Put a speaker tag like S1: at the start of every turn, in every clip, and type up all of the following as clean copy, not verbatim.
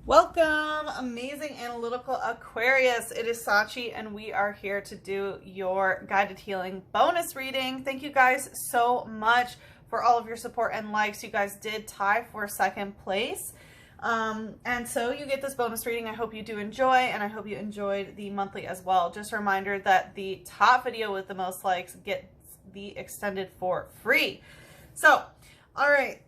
S1: Welcome, amazing analytical Aquarius. It is Sachi, and we are here to do your guided healing bonus reading. Thank you guys so much for all of your support and likes. You guys did tie for second place. And so you get this bonus reading. I hope you do enjoy, and I hope you enjoyed the monthly as well. Just a reminder that the top video with the most likes gets the extended for free. So, all right,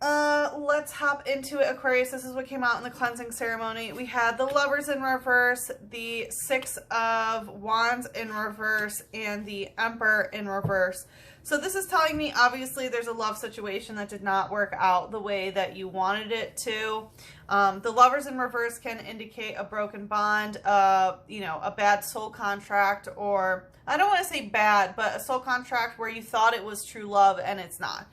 S1: let's hop into it, Aquarius. This is what came out in the cleansing ceremony. We had the Lovers in reverse, the Six of Wands in reverse, and the Emperor in reverse. So this is telling me, obviously, there's a love situation that did not work out the way that you wanted it to. The Lovers in reverse can indicate a broken bond, a bad soul contract, or I don't want to say bad, but a soul contract where you thought it was true love and it's not.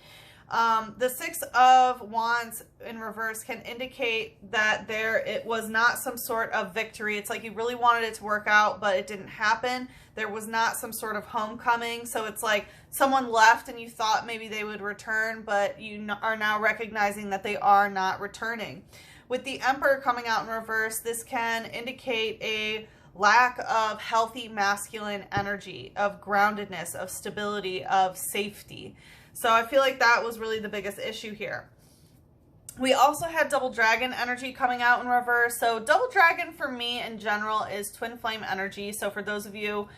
S1: The Six of Wands in reverse can indicate that it was not some sort of victory. It's like you really wanted it to work out, but it didn't happen. There was not some sort of homecoming. So it's like someone left and you thought maybe they would return, but you are now recognizing that they are not returning. With the Emperor coming out in reverse, this can indicate a lack of healthy masculine energy, of groundedness, of stability, of safety. So I feel like that was really the biggest issue here. We also had double dragon energy coming out in reverse. So double dragon for me in general is twin flame energy. So for those of you,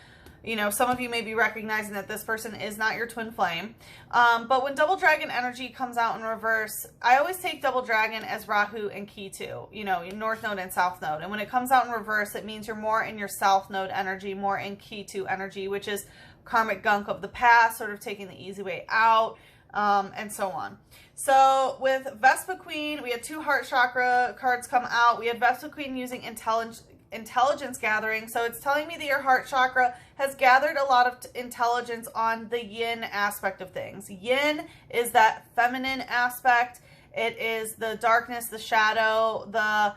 S1: some of you may be recognizing that this person is not your twin flame. But when double dragon energy comes out in reverse, I always take double dragon as Rahu and Ketu, your north node and south node. And when it comes out in reverse, it means you're more in your south node energy, more in Ketu energy, which is karmic gunk of the past, sort of taking the easy way out, and so on. So with Vespa Queen, we had two heart chakra cards come out. We had Vespa Queen using intelligence gathering. So it's telling me that your heart chakra has gathered a lot of intelligence on the yin aspect of things. Yin is that feminine aspect. It is the darkness, the shadow, the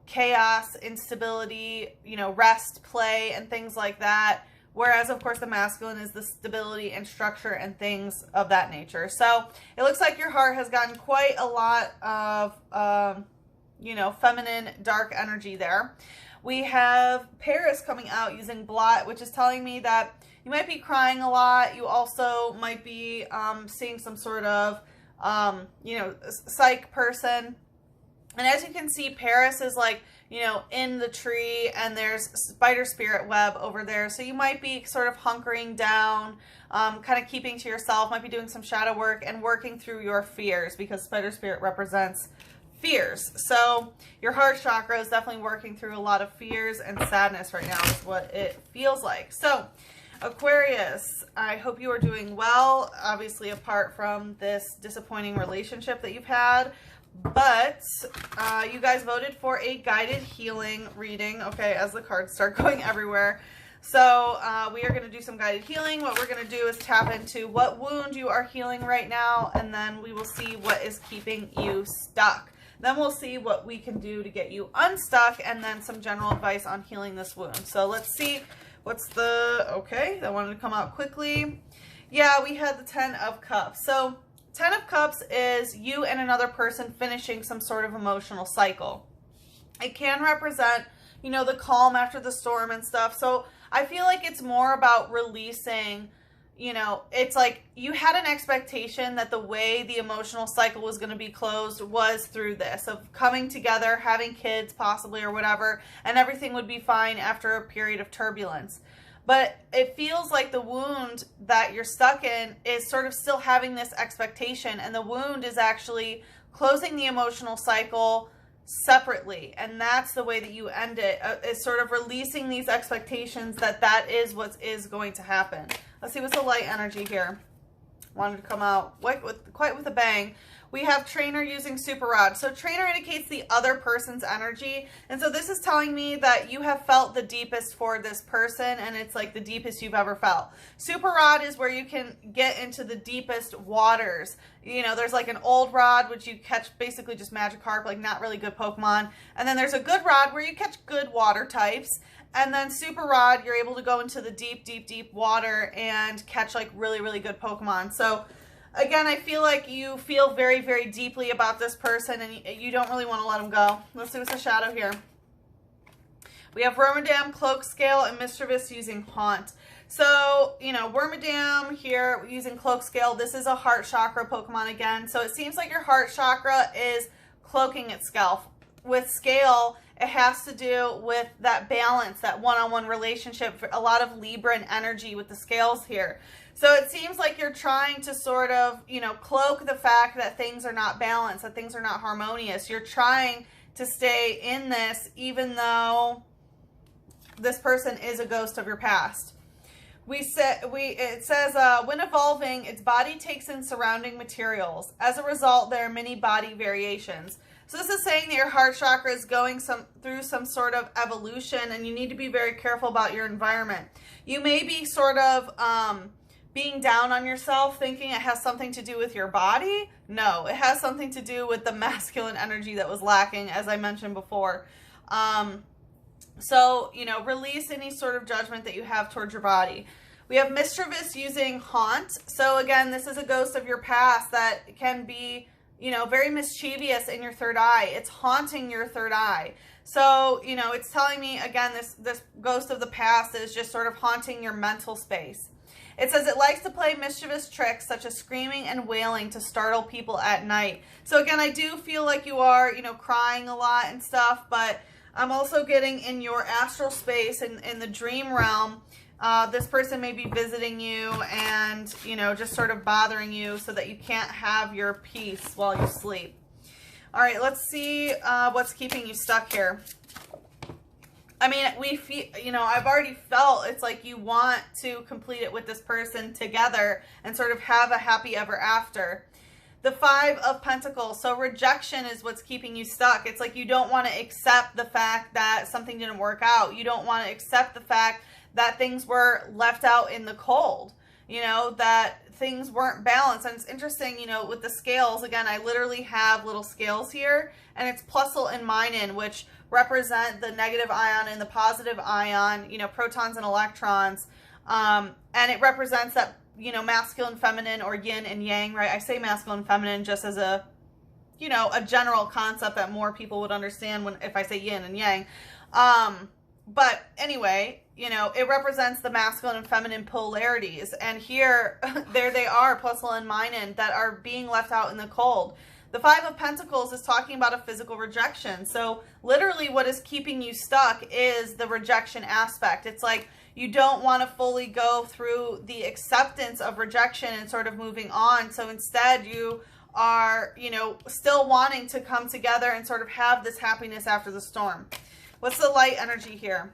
S1: chaos, instability, rest, play, and things like that. Whereas, of course, the masculine is the stability and structure and things of that nature. So it looks like your heart has gotten quite a lot of, feminine dark energy there. We have Paris coming out using blot, which is telling me that you might be crying a lot. You also might be seeing some sort of, psych person. And as you can see, Paris is like, in the tree, and there's spider spirit web over there. So you might be sort of hunkering down, kind of keeping to yourself, might be doing some shadow work and working through your fears, because spider spirit represents fears. So your heart chakra is definitely working through a lot of fears and sadness right now is what it feels like. So Aquarius, I hope you are doing well, obviously apart from this disappointing relationship that you've had. But you guys voted for a guided healing reading, okay, as the cards start going everywhere. So we are going to do some guided healing. What we're going to do is tap into what wound you are healing right now, and then we will see what is keeping you stuck. Then we'll see what we can do to get you unstuck, and then some general advice on healing this wound. So let's see what's okay, that wanted to come out quickly. Yeah, we had the 10 of Cups. So 10 of Cups is you and another person finishing some sort of emotional cycle. It can represent, the calm after the storm and stuff. So I feel like it's more about releasing, it's like you had an expectation that the way the emotional cycle was going to be closed was through this, of coming together, having kids possibly or whatever, and everything would be fine after a period of turbulence. But it feels like the wound that you're stuck in is sort of still having this expectation, and the wound is actually closing the emotional cycle separately, and that's the way that you end it, is sort of releasing these expectations that is what is going to happen. Let's see what's the light energy here. Wanted to come out quite with a bang. We have trainer using super rod. So trainer indicates the other person's energy. And so this is telling me that you have felt the deepest for this person, and it's like the deepest you've ever felt. Super rod is where you can get into the deepest waters. There's like an old rod, which you catch basically just Magikarp, like not really good Pokemon. And then there's a good rod where you catch good water types. And then super rod, you're able to go into the deep, deep, deep water and catch like really, really good Pokemon. So Again, I feel like you feel very, very deeply about this person and you don't really want to let them go. Let's see what's the shadow here. We have Wormadam, Cloak Scale, and Mischievous using Haunt. So, you know, Wormadam here using Cloak Scale. This is a heart chakra Pokemon again. So it seems like your heart chakra is cloaking itself. With Scale, it has to do with that balance, that one-on-one relationship. A lot of Libran energy with the scales here. So it seems like you're trying to sort of, you know, cloak the fact that things are not balanced, that things are not harmonious. You're trying to stay in this even though this person is a ghost of your past. It says, when evolving, its body takes in surrounding materials. As a result, there are many body variations. So this is saying that your heart chakra is going through some sort of evolution, and you need to be very careful about your environment. You may be sort of being down on yourself, thinking it has something to do with your body. No, it has something to do with the masculine energy that was lacking, as I mentioned before. So, you know, release any sort of judgment that you have towards your body. We have Mischievous using Haunt. So again, this is a ghost of your past that can be, you know, very mischievous in your third eye. It's haunting your third eye. So, you know, it's telling me, again, this ghost of the past is just sort of haunting your mental space. It says it likes to play mischievous tricks such as screaming and wailing to startle people at night. So again, I do feel like you are, you know, crying a lot and stuff, but I'm also getting in your astral space and in the dream realm. This person may be visiting you and, you know, just sort of bothering you so that you can't have your peace while you sleep. All right, let's see what's keeping you stuck here. I mean, we feel, you know, I've already felt it's like you want to complete it with this person together and sort of have a happy ever after. The Five of Pentacles. So rejection is what's keeping you stuck. It's like you don't want to accept the fact that something didn't work out. You don't want to accept the fact that things were left out in the cold. You know, that things weren't balanced. And it's interesting, you know, with the scales, again, I literally have little scales here, and it's plusle and minus, which represent the negative ion and the positive ion, you know, protons and electrons. And it represents that, you know, masculine, feminine, or yin and yang, right? I say masculine, feminine just as a, you know, a general concept that more people would understand if I say yin and yang. But anyway, you know, it represents the masculine and feminine polarities. And here, there they are, plusle and minus, that are being left out in the cold. The Five of Pentacles is talking about a physical rejection. So literally what is keeping you stuck is the rejection aspect. It's like you don't want to fully go through the acceptance of rejection and sort of moving on. So instead you are, you know, still wanting to come together and sort of have this happiness after the storm. What's the light energy here?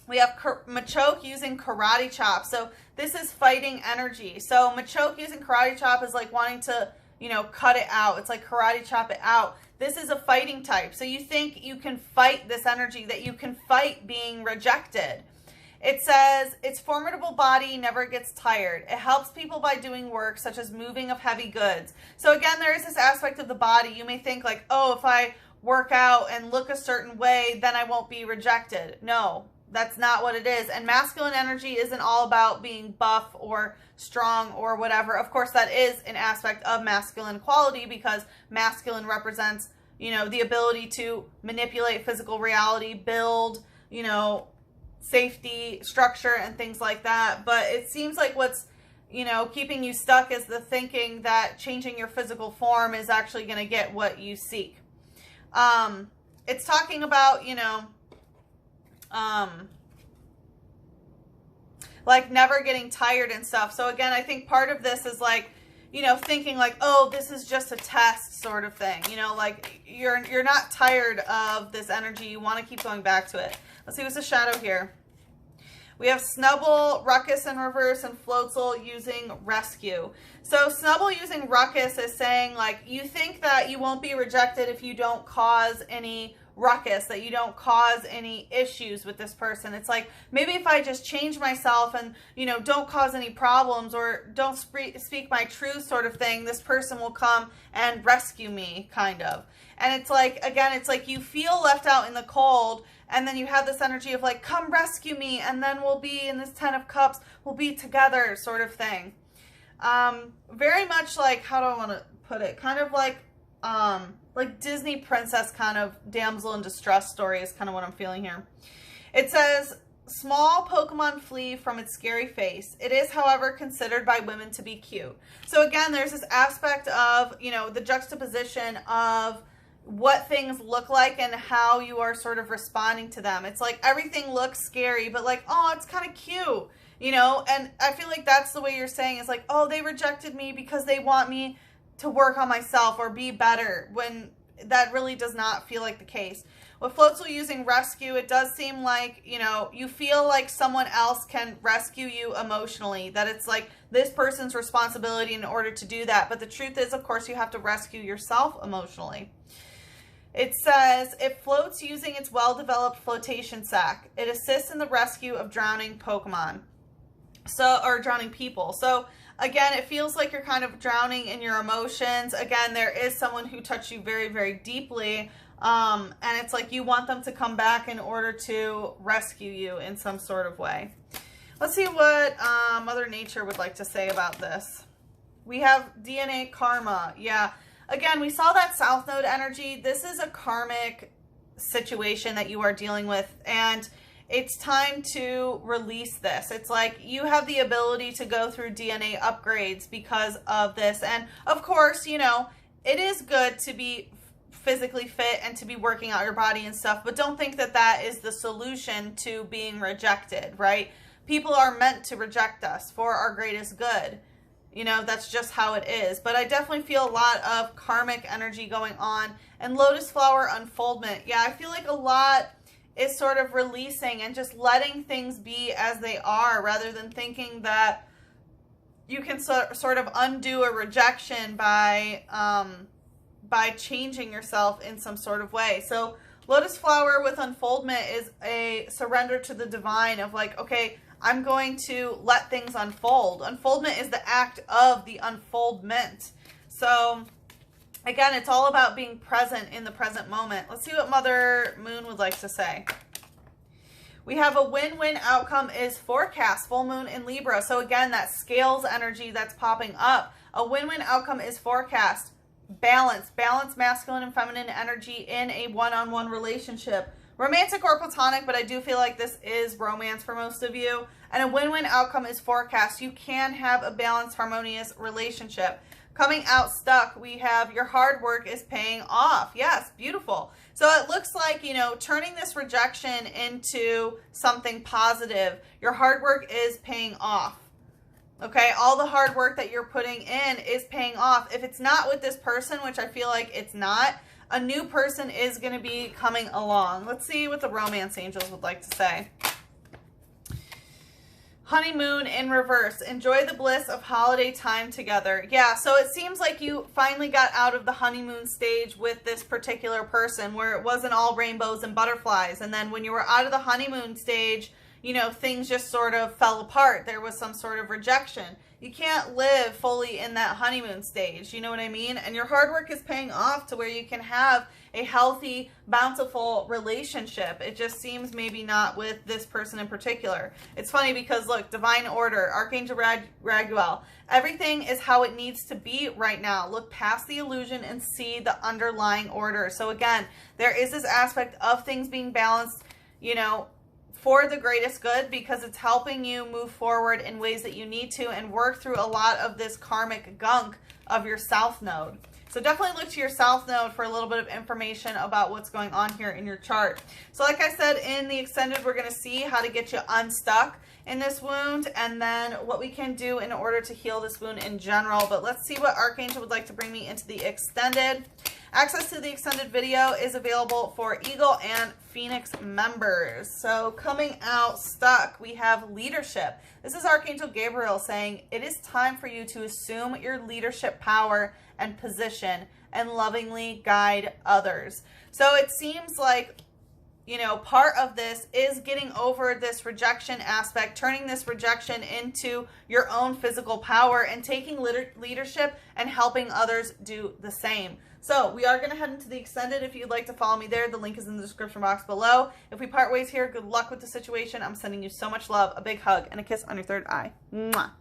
S1: We have Machoke using Karate Chop. So this is fighting energy. So Machoke using Karate Chop is like wanting to, you know, cut it out. It's like Karate Chop it out. This is a fighting type. So you think you can fight this energy, that you can fight being rejected. It says, its formidable body never gets tired. It helps people by doing work such as moving of heavy goods. So again, there is this aspect of the body. You may think like, oh, if I work out and look a certain way, then I won't be rejected. No, that's not what it is. And masculine energy isn't all about being buff or strong or whatever. Of course, that is an aspect of masculine quality, because masculine represents, you know, the ability to manipulate physical reality, build, you know, safety, structure, and things like that. But it seems like what's, you know, keeping you stuck is the thinking that changing your physical form is actually going to get what you seek. It's talking about, you know, like never getting tired and stuff. So again, I think part of this is like, you know, thinking like, oh, this is just a test sort of thing. You know, like you're not tired of this energy. You want to keep going back to it. Let's see what's the shadow here. We have Snubble, Ruckus in reverse, and Floatzel using Rescue. So Snubble using Ruckus is saying like, you think that you won't be rejected if you don't cause any ruckus, that you don't cause any issues with this person. It's like, maybe if I just change myself and, you know, don't cause any problems or don't speak my truth sort of thing, this person will come and rescue me, kind of. And it's like, again, it's like you feel left out in the cold, and then you have this energy of like, come rescue me, and then we'll be in this 10 of Cups, we'll be together sort of thing. Very much like, how do I want to put it? Kind of like Disney princess kind of damsel in distress story is kind of what I'm feeling here. It says, small Pokemon flee from its scary face. It is, however, considered by women to be cute. So again, there's this aspect of, you know, the juxtaposition of what things look like and how you are sort of responding to them. It's like everything looks scary, but like, oh, it's kind of cute, you know? And I feel like that's the way you're saying is like, oh, they rejected me because they want me to work on myself or be better, when that really does not feel like the case. With Floatzel using rescue, it does seem like, you know, you feel like someone else can rescue you emotionally, that it's like this person's responsibility in order to do that. But the truth is, of course, you have to rescue yourself emotionally. It says, it floats using its well-developed flotation sac. It assists in the rescue of drowning Pokemon. Or drowning people. So, again, it feels like you're kind of drowning in your emotions. Again, there is someone who touched you very, very deeply. And it's like you want them to come back in order to rescue you in some sort of way. Let's see what Mother Nature would like to say about this. We have DNA karma. Yeah. Again, we saw that South Node energy. This is a karmic situation that you are dealing with, and it's time to release this. It's like you have the ability to go through DNA upgrades because of this. And of course, you know, it is good to be physically fit and to be working out your body and stuff, but don't think that that is the solution to being rejected, right? People are meant to reject us for our greatest good. You know, that's just how it is. But I definitely feel a lot of karmic energy going on. And lotus flower unfoldment. Yeah, I feel like a lot is sort of releasing and just letting things be as they are, rather than thinking that you can sort of undo a rejection by changing yourself in some sort of way. So lotus flower with unfoldment is a surrender to the divine of like, okay, I'm going to let things unfold. Unfoldment is the act of the unfoldment. So again, it's all about being present in the present moment. Let's see what Mother Moon would like to say. We have a win-win outcome is forecast, full moon in Libra. So again, that scales energy that's popping up. A win-win outcome is forecast. Balance masculine and feminine energy in a one-on-one relationship. Romantic or platonic, but I do feel like this is romance for most of you. And a win-win outcome is forecast. You can have a balanced, harmonious relationship. Coming out stuck, we have your hard work is paying off. Yes, beautiful. So it looks like, you know, turning this rejection into something positive. Your hard work is paying off. Okay, all the hard work that you're putting in is paying off. If it's not with this person, which I feel like it's not, a new person is going to be coming along. Let's see what the romance angels would like to say. Honeymoon in reverse. Enjoy the bliss of holiday time together. Yeah, so it seems like you finally got out of the honeymoon stage with this particular person where it wasn't all rainbows and butterflies. And then when you were out of the honeymoon stage, you know, things just sort of fell apart. There was some sort of rejection. You can't live fully in that honeymoon stage. You know what I mean? And your hard work is paying off to where you can have a healthy, bountiful relationship. It just seems maybe not with this person in particular. It's funny because, look, divine order, Archangel Raguel, everything is how it needs to be right now. Look past the illusion and see the underlying order. So again, there is this aspect of things being balanced, you know, for the greatest good, because it's helping you move forward in ways that you need to and work through a lot of this karmic gunk of your South Node. So definitely look to your South Node for a little bit of information about what's going on here in your chart. So like I said, in the extended, we're going to see how to get you unstuck in this wound and then what we can do in order to heal this wound in general. But let's see what Archangel would like to bring me into the extended. Access to the extended video is available for Eagle and Phoenix members. So coming out stuck, we have leadership. This is Archangel Gabriel saying, it is time for you to assume your leadership power and position and lovingly guide others. So it seems like, you know, part of this is getting over this rejection aspect, turning this rejection into your own physical power and taking leadership and helping others do the same. So we are going to head into the extended. If you'd like to follow me there, the link is in the description box below. If we part ways here, good luck with the situation. I'm sending you so much love, a big hug, and a kiss on your third eye. Mwah.